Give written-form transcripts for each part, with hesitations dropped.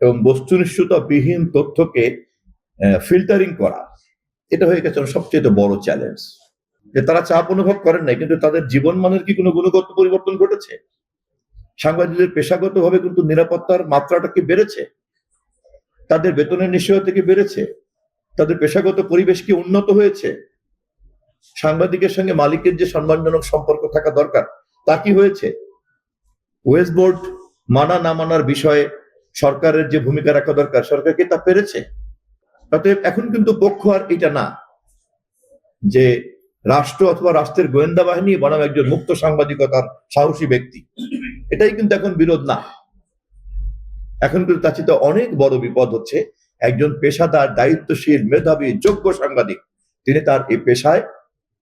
এবং বস্তুনিষ্ঠতাবিহীন তথ্যকে ফিল্টারিং করা, এটা হয়ে গেছে সবচেয়ে বড় চ্যালেঞ্জ। যে তারা চাপ অনুভব করেন নাই, কিন্তু তাদের জীবন মানের কি কোনো গুণগত পরিবর্তন ঘটেছে? সাংবাদিকদের পেশাগতভাবে কিন্তু নিরাপত্তার মাত্রাটা কি বেড়েছে? তাদের বেতনের নিশ্চয়তা কি বেড়েছে? তাদের পেশাগত পরিবেশ কি উন্নত হয়েছে? সাংবাদিকের সঙ্গে মালিকের যে সম্মানজনক সম্পর্ক থাকা দরকার, তা কি হয়েছে? ওয়েজ বোর্ড মানা না মানার বিষয়ে সরকারের যে ভূমিকা রাখা দরকার, সরকার কি তা পেরেছে? অতএব এখন কিন্তু পক্ষ আর এটা না যে রাষ্ট্র অথবা রাষ্ট্রের গোয়েন্দা বাহিনী বনাম একজন মুক্ত সাংবাদিকতার সাহসী ব্যক্তি, এটাই কিন্তু এখন বিরোধ না। এখন কিন্তু তার চেয়ে অনেক বড় বিপদ হচ্ছে একজন পেশাদার, দায়িত্বশীল, মেধাবী, যোগ্য সাংবাদিক তিনি তার এই পেশায়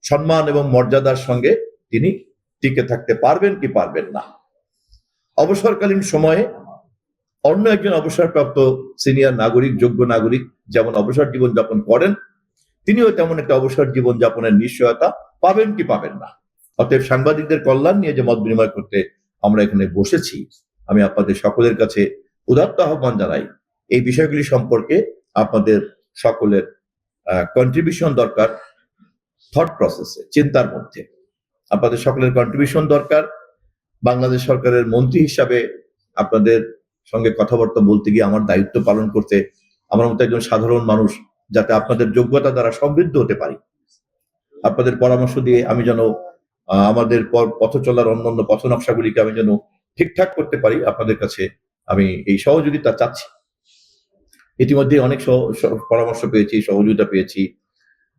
সম্মান এবং মর্যাদার সঙ্গে তিনি টিকে থাকতে পারবেন কি পারবেন না। অবসরকালীন সময়ে অন্য একজন অবসরপ্রাপ্ত সিনিয়র নাগরিক, যোগ্য নাগরিক যেমন অবসর জীবন যাপন করেন, তিনিও তেমন একটা অবসর জীবন যাপনের নিশ্চয়তা পাবেন কি পাবেন না। অতএব সাংবাদিকদের কল্যাণ নিয়ে যে মত বিনিময় করতে আমরা এখানে বসেছি, আমি আপনাদের সকলের কাছে উদাত্ত আহ্বান জানাই, এই বিষয়গুলি সম্পর্কে আপনাদের সকলের কন্ট্রিবিউশন দরকার। থট প্রসেসে, চিন্তার মধ্যে আপনাদের সকলের কন্ট্রিবিউশন দরকার। বাংলাদেশ সরকারের মন্ত্রী হিসাবে আপনাদের সঙ্গে কথাবার্তা বলতে গিয়ে আমার দায়িত্ব পালন করতে আমার মতো একজন সাধারণ মানুষ যাতে আপনাদের যোগ্যতা দ্বারা সমৃদ্ধ হতে পারি, আপনাদের পরামর্শ দিয়ে আমি যেন আমাদের পথ চলার অন্যান্য পথ নকশাগুলিকে আমি যেন ঠিকঠাক করতে পারি, আপনাদের কাছে আমি এই সহযোগিতা চাচ্ছি। ইতিমধ্যে অনেক পরামর্শ পেয়েছি, সহযোগিতা পেয়েছি,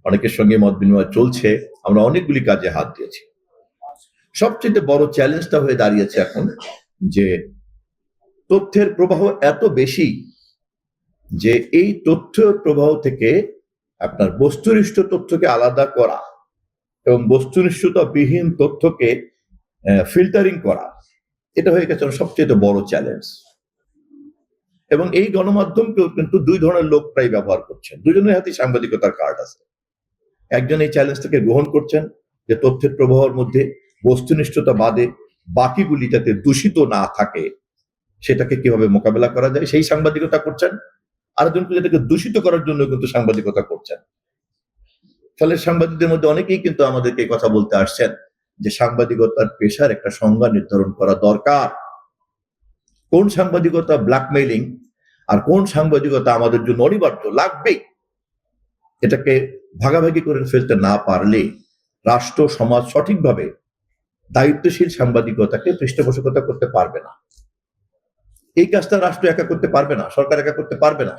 অনেকের সঙ্গে মত বিনিময় চলছে, আমরা অনেকগুলি কাজে হাত দিয়েছি। সবচেয়ে বড় চ্যালেঞ্জটা হয়ে দাঁড়িয়েছে এখন যে তথ্যের প্রবাহ এত বেশি যে এই তথ্যের প্রবাহ থেকে আপনার বস্তুনিষ্ঠ তথ্যকে আলাদা করা এবং বস্তুনিষ্ঠতাবিহীন তথ্যকে ফিল্টারিং করা, এটা হয়ে গেছে সবচেয়ে বড় চ্যালেঞ্জ। এবং এই গণমাধ্যমকেও কিন্তু দুই ধরনের লোক প্রায় ব্যবহার করছেন, দুজনের হাতে সাংবাদিকতার কার্ড আছে। একজন এই চ্যালেঞ্জটাকে গ্রহণ করছেন যে তথ্যের প্রবাহের মধ্যে বস্তুনিষ্ঠতা বাদে বাকিগুলি যাতে দূষিত না থাকে সেটাকে কিভাবে মোকাবেলা করা যায় সেই সাংবাদিকতা করছেন। আরেকজন যেটাকে দূষিত করার জন্য কিন্তু সাংবাদিকতা করছেন। ফলে সাংবাদিকদের মধ্যে অনেকেই কিন্তু আমাদেরকে কথা বলতে আসছেন যে সাংবাদিকতার পেশার একটা সংজ্ঞা নির্ধারণ করা দরকার। কোন সাংবাদিকতা ব্ল্যাকমেইলিং আর কোন সাংবাদিকতা আমাদের জন্য অনিবার্য লাগবেই, এটাকে ভাগাভাগি করে ফেলতে না পারলে রাষ্ট্র সমাজ সঠিকভাবে দায়িত্বশীল সাংবাদিকতাকে পৃষ্ঠপোষকতা করতে পারবে না। এই কাজটা রাষ্ট্র একা করতে পারবে না, সরকার একা করতে পারবে না।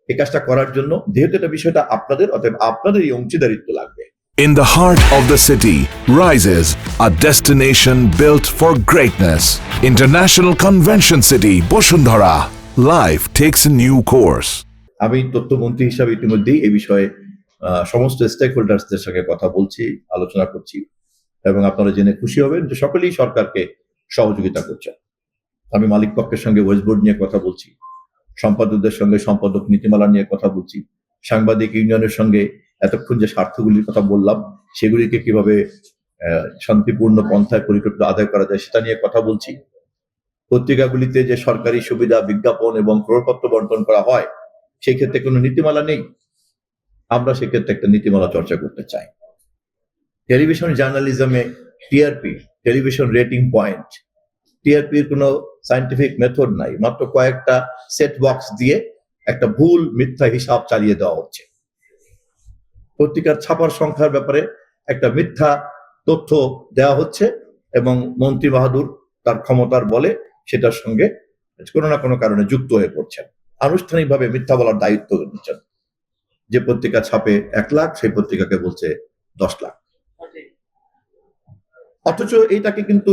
এই কাজটা করার জন্য যেহেতু এটা বিষয়টা আপনাদের, অতএব আপনাদের এই অংশীদারিত্ব লাগবে। In the heart of the city rises a destination built for greatness. International Convention City, Bosundhara. Life takes a new course. আমি তথ্যমন্ত্রী হিসাবে ইতিমধ্যেই এই বিষয়ে সমস্ত স্টেক হোল্ডার্সদের সঙ্গে কথা বলছি, আলোচনা করছি, এবং আপনারা জেনে খুশি হবেন যে সকলেই সরকারকে সহযোগিতা করছেন। আমি মালিক পক্ষের সঙ্গে ওয়েজ বোর্ড নিয়ে কথা বলছি, সম্পাদকদের সঙ্গে সম্পাদক নীতিমালা নিয়ে কথা বলছি, সাংবাদিক ইউনিয়নের সঙ্গে এতক্ষণ যে স্বার্থগুলির কথা বললাম সেগুলিকে কিভাবে শান্তিপূর্ণ পন্থায় পরিকল্পিত আদায় করা যায় সেটা নিয়ে কথা বলছি। পত্রিকাগুলিতে যে সরকারি সুবিধা, বিজ্ঞাপন এবং ক্রয়পত্র বন্টন করা হয় সেই ক্ষেত্রে কোনো নীতিমালা নেই, আমরা সেক্ষেত্রে একটা নীতিমালা চর্চা করতে চাই। টেলিভিশন জার্নালিজমে টিআরপি, টেলিভিশন রেটিং পয়েন্ট, টিআরপির কোনো সায়েন্টিফিক মেথড নাই, মাত্র কয়েকটা সেট বক্স দিয়ে একটা ভুল মিথ্যা হিসাব চালিয়ে দেওয়া হচ্ছে। পত্রিকার ছাপার সংখ্যার ব্যাপারে একটা মিথ্যা তথ্য দেওয়া হচ্ছে এবং মন্ত্রী বাহাদুর তার ক্ষমতার বলে সেটার সঙ্গে কোনো না কোনো কারণে যুক্ত হয়ে পড়ছেন, আনুষ্ঠানিকভাবে মিথ্যা বলার দায়িত্ব নিচ্ছেন। যে পত্রিকা ছাপে 1 লাখ সেই পত্রিকাকে বলছে 10 লাখ। অথচ এইটাকে কিন্তু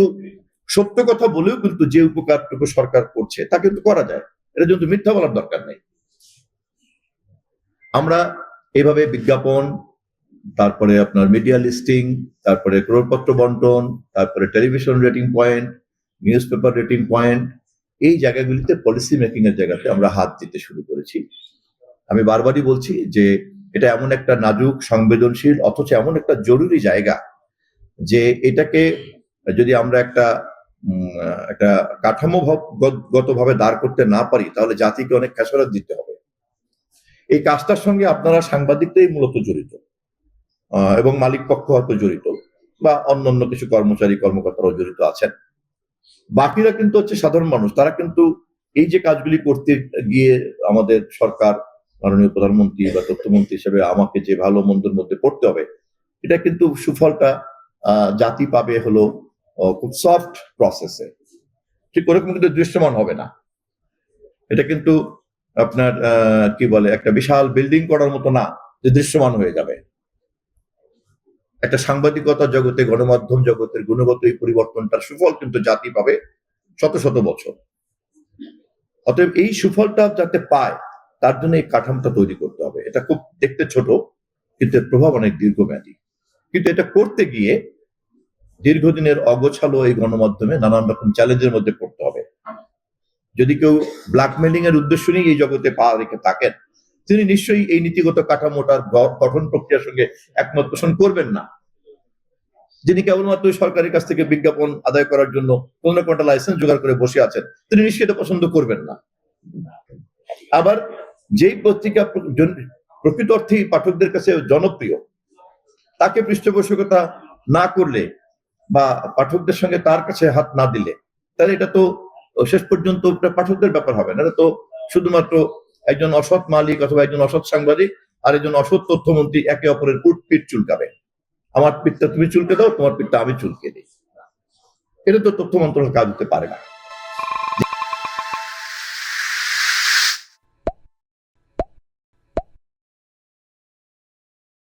সত্য কথা বলেও কিন্তু যে উপকারটুকু সরকার করছে তা কিন্তু করা যায়, এটা কিন্তু মিথ্যা বলার দরকার নেই। আমরা এইভাবে বিজ্ঞাপন, তারপরে আপনার মিডিয়া লিস্টিং, তারপরে ক্রয়পত্র বন্টন, তারপরে television rating point, news paper rating point, এই জায়গাগুলিতে পলিসি মেকিং এর জায়গাতে আমরা হাত দিতে শুরু করেছি। আমি বারবারই বলছি যে এটা এমন একটা নাজুক, সংবেদনশীল অথচ এমন একটা জরুরি জায়গা যে এটাকে যদি আমরা একটা একটা কাঠামোগতভাবে দাঁড় করতে না পারি, তাহলে জাতিকে অনেক খেসারত দিতে হবে। এই কাজটার সঙ্গে আপনারা সাংবাদিকরাই মূলত জড়িত, এবং মালিক পক্ষ হয়তো জড়িত, বা অন্যান্য কিছু কর্মচারী কর্মকর্তারাও জড়িত আছেন। বাকিরা কিন্তু হচ্ছে সাধারণ মানুষ। তারা কিন্তু এই যে কাজগুলি করতে গিয়ে আমাদের সরকার, মাননীয় প্রধানমন্ত্রী বা তথ্যমন্ত্রী হিসেবে আমাকে যে ভালো মন্দের মধ্যে পড়তে হবে, এটা কিন্তু সুফলটা জাতি পাবে হলো খুব সফট প্রসেসে, ঠিক ওরকম কিন্তু দৃশ্যমান হবে না। এটা কিন্তু আপনার কি বলে, একটা বিশাল বিল্ডিং করার মতো না যে দৃশ্যমান হয়ে যাবে। একটা সাংবাদিকতা জগতে, গণমাধ্যম জগতের গুণগত এই পরিবর্তনটার সুফল কিন্তু জাতি পাবে শত শত বছর। অতএব এই সুফলটা যাতে পায়, তার জন্য এই কাঠামোটা তৈরি করতে হবে। এটা খুব দেখতে ছোট, কিন্তু এর প্রভাব অনেক দীর্ঘমেয়াদী। কিন্তু এটা করতে গিয়ে দীর্ঘদিনের অগোছালো এই গণমাধ্যমে নানান রকম চ্যালেঞ্জের মধ্যে পড়তে হবে। যদি কেউ ব্ল্যাকমেলিং এর উদ্দেশ্য নিয়ে এই জগতে পা রেখে থাকেন, তিনি নিশ্চয়ই এই নীতিগত কাঠামোটার গঠন প্রক্রিয়ার সঙ্গে একমত পোষণ করবেন না। যিনি কেবলমাত্র সরকারের কাছ থেকে বিজ্ঞাপন আদায় করার জন্য কোন না কোনটা লাইসেন্স জোগাড় করে বসে আছেন, তিনি নিশ্চয়ই এটা পছন্দ করবেন না। আবার যেই পত্রিকা প্রকৃত অর্থেই পাঠকদের কাছে জনপ্রিয়, তাকে পৃষ্ঠপোষকতা না করলে বা পাঠকদের সঙ্গে তার কাছে হাত না দিলে, তাহলে এটা তো শেষ পর্যন্ত পাঠকদের ব্যাপার হবে না। এটা তো শুধুমাত্র একজন অসৎ মালিক অথবা একজন অসৎ সাংবাদিক আর একজন অসৎ তথ্যমন্ত্রী একে অপরের পিঠ চুলকাবে। আমার পিঠটা তুমি চুলকে দাও, তোমার পিঠটা আমি চুলকে দিই। এটা তো তথ্য মন্ত্রণালয় কাজ হতে পারে না।